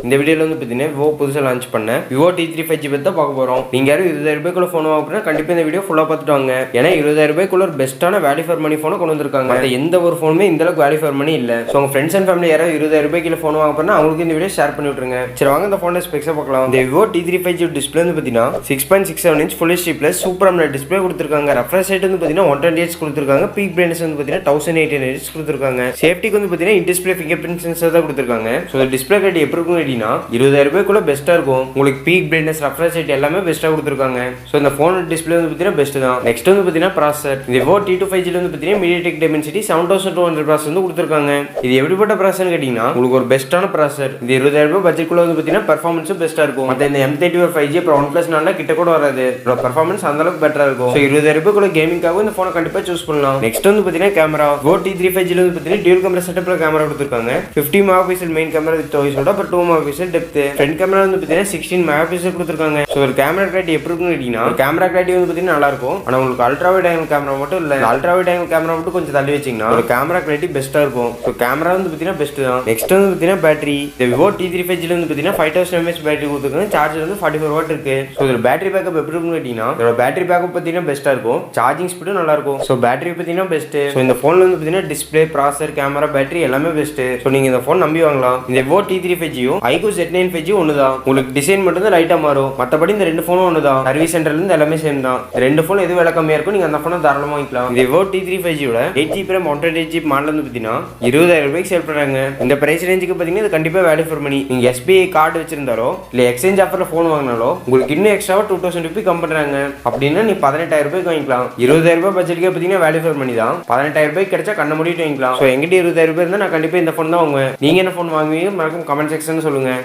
இந்த வீடியோல வந்து பார்த்தீங்கன்னா விவோ புதுசாக லான்ச் பண்ண விவோ T3 5G பற்றி தான் பார்க்க போகிறோம். நீங்கள் யாரும் 20,000 ரூபாய்க்குள்ள ஃபோன் வாங்கினா கண்டிப்பாக இந்த வீடியோ ஃபுல்லாக பார்த்துட்டு வாங்க. ஏன்னா 20,000 ரூபாய்க்குள்ள ஒரு பெஸ்ட்டான வேல்யூ ஃபார் மணி ஃபோனை கொண்டு வந்திருக்காங்க. எந்த ஒரு ஃபோனுமே இந்த அளவுக்கு வேல்யூ ஃபார் மணி இல்லை. ஸோ உங்கள் ஃப்ரெண்ட்ஸ் அண்ட் ஃபேமிலி யாராவது 20,000 ரூபாய்க்குள்ள ஃபோன் வாங்க போனால் அவங்களுக்கு இந்த வீடியோ ஷேர் பண்ணி விட்டுருங்க. சரி வாங்க இந்த ஃபோனை ஸ்பெக்ஸாக பார்க்கலாம். இந்த விவோ T3 5G டிஸ்பிளே வந்து பார்த்தீங்கன்னா 6.67 inch full HD plus super AMOLED display கொடுத்துருக்காங்க. ரெஃப்ரெஷ் ரேட் வந்து பார்த்தீங்கன்னா 120 Hz கொடுத்துருக்காங்க. பீக் பிரைட்னஸ் வந்து பார்த்தீங்கன்னா 1080 Hz கொடுத்துருக்காங்க. சேஃப்டிக்கு வந்து பார்த்தீங்கன்னா in display finger print sensor தான் கொடுத்துருக்காங்க. ஸோ டிஸ்பிளே ரேட் எப்படி இருக்கும் அப்படின்னா 20,000 ரூபாய்க்குள்ள பெஸ்ட்டாக இருக்கும். உங்களுக்கு பீக் பிரைட்னஸ் ரெஃப்ரெஷ் ரேட் எல்லாமே பெஸ்ட்டாக கொடுத்துருக்காங்க. ஸோ இந்த ஃபோன் டிஸ்பிளே வந்து பார்த்தீங்கன்னா பெஸ்ட் தான். நெக்ஸ்ட் வந்து பார்த்தீங்கன்னா ப்ராசஸர். இந்த விவோ T2 5G வந்து பார்த்தீங்கன்னா MediaTek Dimensity 7200 ப்ராசஸர் வந்து கொடுத்துருக்காங்க. இது எப்படிப்பட்ட ப்ராசஸர்னு கேட்டிங்கன்னா உங்களுக்கு ஒரு பெஸ்ட்டான ப்ராசஸர். இது 20,000 ரூபாய் பட்ஜெட்குள்ள வந்து பார்த்தீங்கன்னா பெர்ஃபார்மன்ஸும் பெஸ்ட்டாக இருக்கும். மற்ற இந்த M31 5G அப்புறம் OnePlus 9 கிட்ட கூட வராது. பெர்ஃபார்மன்ஸ் அந்த அளவுக்கு பெட்டராக இருக்கும். ஸோ 20,000 ரூபாய்க்குள்ள கேமிங்காக இந்த ஃபோனை கண்டிப்பாக சூஸ் பண்ணலாம். நெக்ஸ்ட் வந்து பார்த்தீங்கன்னா கேமரா. விவோ T3 5G வந்து பார்த்தீங்கன்னா டியூல் கேமரா செட்டப்ல கேமரா கொடுத்துருக்காங்க. 50 MP மெயின் கேமரா வித் வாய்ஸோட அப்புறம் 2 MP டெப்த். ஃப்ரண்ட் கேமரா வந்து பார்த்தீங்கன்னா 16 MP கொடுத்துருக்காங்க. ஸோ ஒரு கேமரா கிளாரிட்டி எப்படி இருக்குன்னு கேட்டிங்கன்னா கேமரா கிளாரிட்டி வந்து பார்த்தீங்கன்னா நல்லா இருக்கும். ஆனால் உங்களுக்கு அல்ட்ரா வைட் ஆங்கிள் கேமரா மட்டும் இல்லை. அல்ட்ரா வைட் ஆங்கிள் கேமரா மட்டும் கொஞ்சம் தள்ளி வச்சிங்கன்னா ஒரு கேமரா கிளாரிட்டி பெஸ்ட்டாக இருக்கும். ஸோ கேமரா வந்து பார்த்தீங்கன்னா பெஸ்ட் தான். நெக்ஸ்ட் வந்து பார்த்தீங்கன்னா பேட்டரி. இந்த விவோ T3 5G வந்து பார்த்தீங்கன்னா 5000 mAh பேட்டரி கொடுத்துருக்காங்க. சார்ஜர் வந்து 44 வாட் இருக்கு. ஸோ இதில் பேட்டரி பேக்கப் எப்படி இருக்குன்னு கேட்டிங்கன்னா இதோட பேட்டரி பேக்கப் பார்த்தீங்கன்னா பெஸ்ட்டாக இருக்கும். சார்ஜிங் ஸ்பீடும் நல்லா இருக்கும். ஸோ பேட்டரி பார்த்தீங்கன்னா பெஸ்ட். ஸோ இந்த ஃபோனில் வந்து பார்த்தீங்கன்னா டிஸ்பிளே ப்ராசஸர் கேமரா பேட்டரி எல்லாமே பெஸ்ட். ஸோ நீங்கள் இந்த ஃபோன் நம்பி வாங்கலாம். இந்த Vivo T3 5G iQOO Z9 5G ஒன்று தான். உங்களுக்கு டிசைன் மட்டும் தான் லைட்டாக மாறும். மற்றபடி இந்த ரெண்டு ஃபோனும் ஒன்று தான். சர்வீஸ் சென்டர்லேருந்து எல்லாமே சேம் தான். ரெண்டு ஃபோன் எது விலை கம்மியாக இருக்கும் நீங்கள் அந்த ஃபோனை தாராளமாக வாங்கிக்கலாம். இந்த Vivo T3 5G 8GB RAM 128GB model வந்து பார்த்தீங்கன்னா 20,000 ரூபாய்க்கு சேல் பண்ணுறாங்க. இந்த பிரைஸ் ரேஞ்சுக்கு பார்த்தீங்கன்னா இது கண்டிப்பாக வேல்யூ ஃபார் மணி. நீங்கள் SBI கார்டு வச்சிருந்தாலோ இல்லை எக்ஸ்சேஞ்ச் ஆஃபரில் ஃபோன் வாங்கினாலோ உங்களுக்கு இன்னும் எக்ஸ்ட்ராவாக 2000 ரூபாய் கம் பண்ணுறாங்க. அப்படின்னா நீ 18,000 ரூபாய்க்கு வாங்கிக்கலாம். 20,000 ரூபாய் பட்ஜெட்டுக்கே பார்த்தீங்கன்னா வேல்யூ ஃபார் மணி தான். 18,000 ரூபாய்க்கு கிடைச்சா கண்ண முடிட்டு வாங்கிக்கலாம். ஸோ எங்கிட்ட 20,000 ரூபாய் இருந்தால் நான் கண்டிப்பாக இந்த ஃபோன் தான் வாங்குவேன். நீங்கள் என்ன ஃபோன் வாங்குவீங்க மறக்காம கமெண்ட் செக்ஷன் சொல்லுங்கள்.